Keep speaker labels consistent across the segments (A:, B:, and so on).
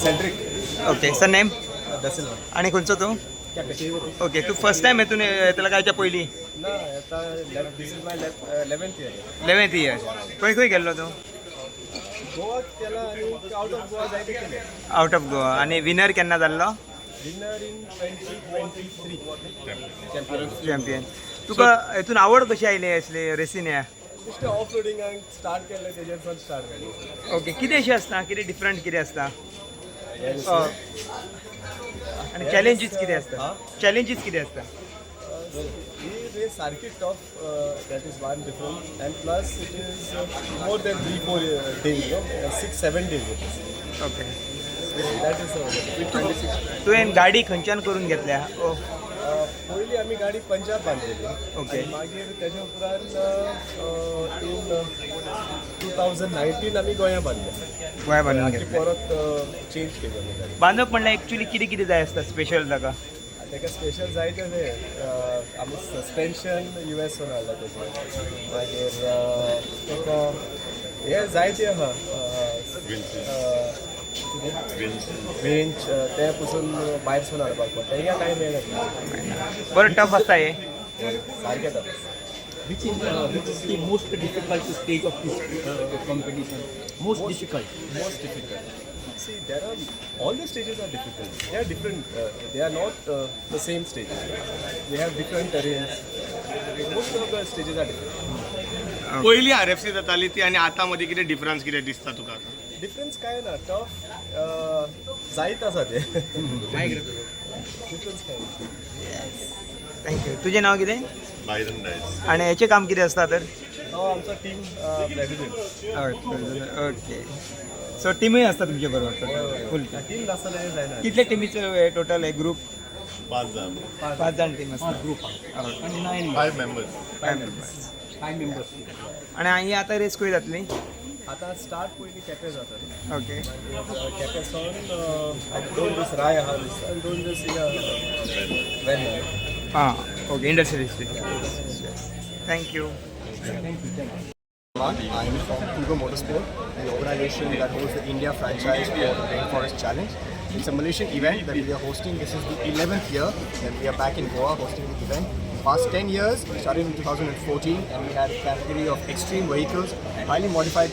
A: Centric
B: okay sir name
A: दसिल
B: आणि खंयचो तू ओके तू फर्स्ट टाइम येतून येतला कायच्या पयलीं
A: ना आता this is my 11th year
B: 11th year खंय खंय गेल्लो तू
A: गोवा केला आणि आउट ऑफ गोवा जायते केले
B: आउट ऑफ गोवा आणि विनर केन्ना जाल्लो
A: विनर इन 2023
B: चॅम्पियन तुका हेतून आवड कशी आयली असले रेसीन या
A: बेश्टे ऑफ रोडिंग स्टार्ट केलें तेजेर स्टार्ट केलें
B: ओके कितें अशें आसता कितें डिफरंट कितें आसता आणि चॅलेंजीस कितें आसता चॅलेंजीस कितें आसता
A: ही रेस सारकी tough that is one different and plus it is more than 3-4 days 6-7 days it is
B: okay
A: that is 26
B: तुवें गाडी खंयच्यान करून घेतल्या
A: पयलीं आमी गाडी पंजाब बांदलेली
B: ओके
A: मागीर तेज्या उपरांत इन 2019 आमी गोंया बांदले
B: गोंया बांदून घेतल्या
A: परत चेंज केली आमी गाडी
B: बांदप म्हणल्यार एक्चुली कितें कितें जाय आसता स्पेशल ताका
A: तेका स्पेशल जाय तें आमी सस्पेन्शन US वरून हाडला तेजें मागीर तेका हे जायते आहा बेंच ते पसून भायर सून हाडपाक पडटा हिंगा कांय मेळना
B: बरो टफ आसता हे
A: सारकें जाता
C: Which is the most difficult stage of this competition? Most difficult.
A: Most difficult. See, there are all the stages are difficult. They are different. They are not the same stages. They have different terrains. Most of the stages are different.
D: पहिली RFC जाताली ती आणि आता मध्ये किती difference किती दिसता तुका
A: Difference काय ना टफ जायत आसा ते डिफरन्स काय
B: थँक्यू तुजें नांव कितें
D: बायरन डायस
B: आणि हेचें काम कितें आसता तर
A: हो आमचा टीम प्रेसिडेंट
B: ओके सो टिमूय आसता तुमचे बरोबर फूल
A: टीम नासतले जायना
B: कितले टिमीचो टोटल हे ग्रुप
D: 5 जाण
B: 5 जाण टीम आसता
C: Group. And
D: 5 members
C: 5 members.
B: आणि ही आता रेस खंय जातली
A: आता स्टार्ट पयलीं केपें जाता
B: ओके
A: केपें सावन 2 दीस राय आहा आनी 2 दीस वेन
B: हां okay industrial district thank you
A: I'm from Kugo Motorsport, the organization that holds the India franchise for the Rainforest Challenge. It's a Malaysian event that we are hosting. This is the 11th year that we are back in Goa hosting the event. Past 10 years, we started in 2014 and we had a category of extreme vehicles, highly modified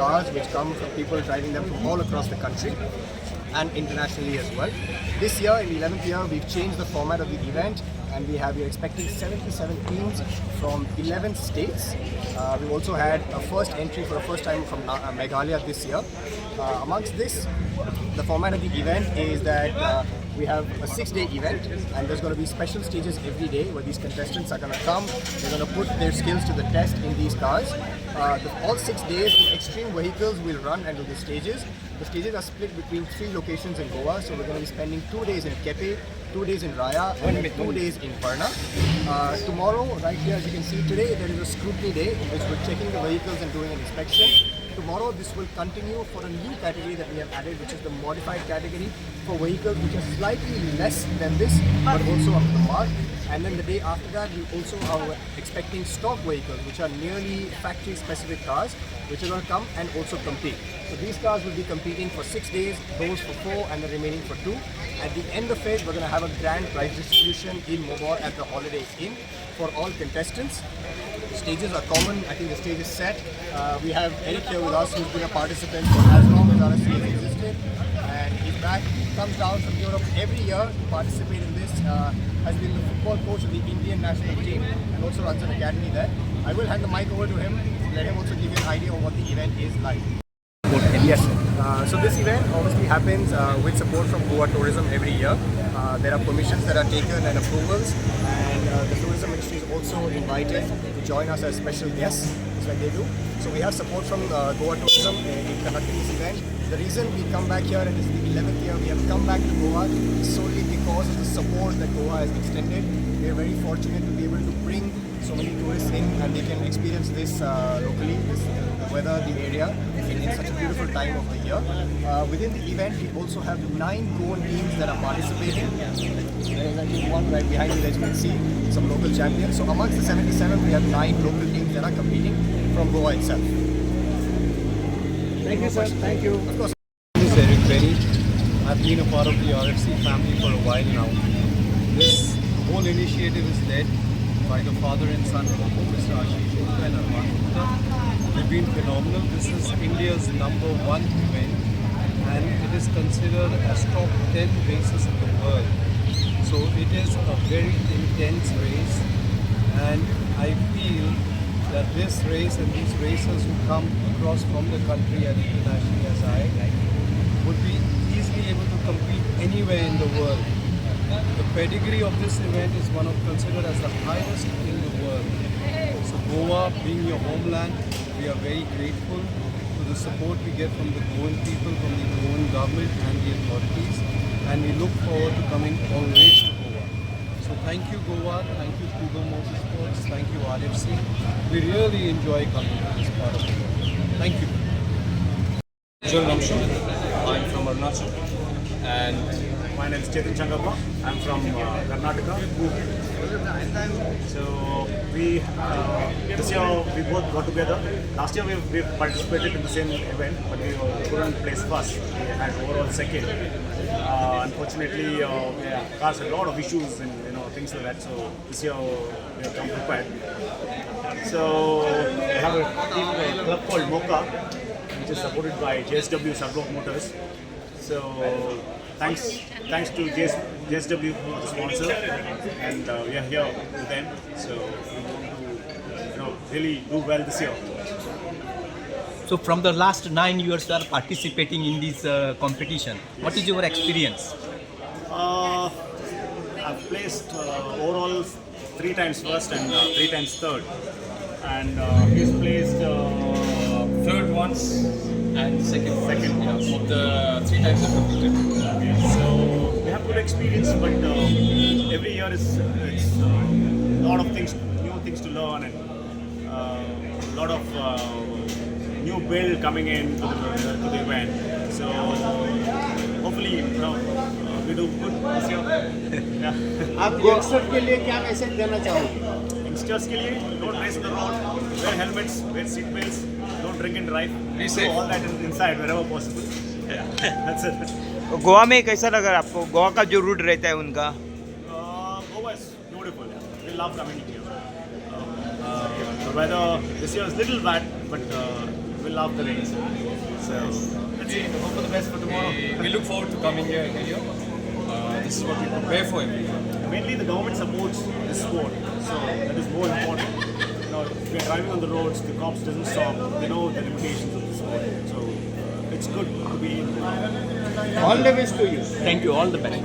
A: cars which come from people driving them from all across the country and internationally as well. This year, in the 11th year, we've changed the format of the event and we're expecting 77 teams from 11 states. We've also had a first entry for the first time from Meghalaya this year. Amongst this, the format of the event is that we have a 6-day event and there's going to be special stages every day where these contestants are going to come, they're going to put their skills to the test in these cars. All 6 days, the extreme vehicles will run under the stages. The stages are split between 3 locations in Goa, so we're going to be spending 2 days in Kepe, 2 days in Raya, and 2 days in Varna. Tomorrow, right here, as you can see today, there is a scrutiny day in which we're checking the vehicles and doing an inspection. Tomorrow, this will continue for a new category that we have added, which is the modified category for vehicles which are slightly less than this, but also up to the mark. And then the day after that, we also are expecting stock vehicles, which are nearly factory-specific cars, which are going to come and also compete. So these cars will be competing for 6 days, those for 4 and the remaining for 2. At the end of it, we're going to have a grand prize distribution in Mobor at the Holiday Inn for all contestants. Stages are common. I think the stage is set. We have Eric here with us, who's been a participant for as long as RFC has existed. And he's back. He comes down from Europe every year to participate in this. Has been the football coach of the Indian national team and also runs an academy there. I will hand the mic over to him. Let him also give you an idea of what the event is like. Yes. So this event obviously happens with support from Goa Tourism every year. There are permissions that are taken and approvals, and the tourism ministry is also invited to join us as special guests, just like they do. So we have support from Goa Tourism in conducting this event. The reason we come back here, and this is the 11th year we have come back to Goa, is solely because of the support that Goa has extended. We are very fortunate to be able to bring so many tourists in and they can experience this locally, the weather, the area, in such a beautiful time of the year. Within the event, we also have 9 Goan teams that are participating. There is actually one right behind me that you can see, some local champions. So amongst the 77, we have 9 local teams that are competing from Goa itself.
B: Thank you, sir. Thank you.
A: Of course. This is Eric Perry.
E: I've been a part of the RFC family for a while now. This whole initiative is led by the father and son, Mr. Ashish Gupta and Arman Gupta. They've been phenomenal. This is India's #1 event and it is considered as top 10 races in the world. So it is a very intense race, and I feel that this race and these racers who come across from the country and internationally as I would be easily able to compete anywhere in the world. The pedigree of this event is one of considered as the highest in the world. So Goa being your homeland, we are very grateful to the support we get from the Goan people, from the Goan government and the authorities, and we look forward to coming always to Goa. So thank you Goa, thank you Kuga Motorsports, thank you RFC. We really enjoy coming to this part of the world. Thank you.
F: I'm from Arunachal, and
G: my name is Chetan Changappa. I'm from Karnataka. So we this year we both got together. Last year we participated in the same event, but we couldn't place first. We had overall second. Unfortunately, cars had a lot of issues and things like that. So this year we have come prepared. So we have a team, a club called Mocha, which is supported by JSW Subblock Motors. So thanks to JSW for the sponsor, and we are here with them. So we want to really do well this year.
C: So from the last 9 years you are participating in this competition. Yes. What is your experience?
G: I've placed overall 3 times first and 3 times third, and he's placed third once
F: and second
G: once.
F: Of the 3 times I've competed.
G: So we have good experience, but every year it's a lot of things, new things to learn, and a lot of new build coming in to the event. So hopefully we do good this year. Yeah.
A: आप youngster के लिए क्या message देना चाहोगे?
G: Youngsters के लिए don't race on the road, wear helmets, wear seat belts, don't drink and drive.
F: Be
G: Do
F: safe.
G: all that inside wherever possible. Yeah, that's it.
B: तो गोवा में कैसा लगा आपको? गोवा का जो रूट रहता है उनका?
G: Goa is beautiful. Yeah. We love coming here. The weather this year is little bad, but we love the rain. So let's see. Hope for the best for tomorrow.
F: We look forward to coming here every year. This is what we prepare for every year.
G: Mainly the government supports this sport, so that is more important. If we are driving on the roads, the cops doesn't stop. They know the limitations of the sport, so it's good to be in.
A: All the best to you.
C: Thank you, all the best.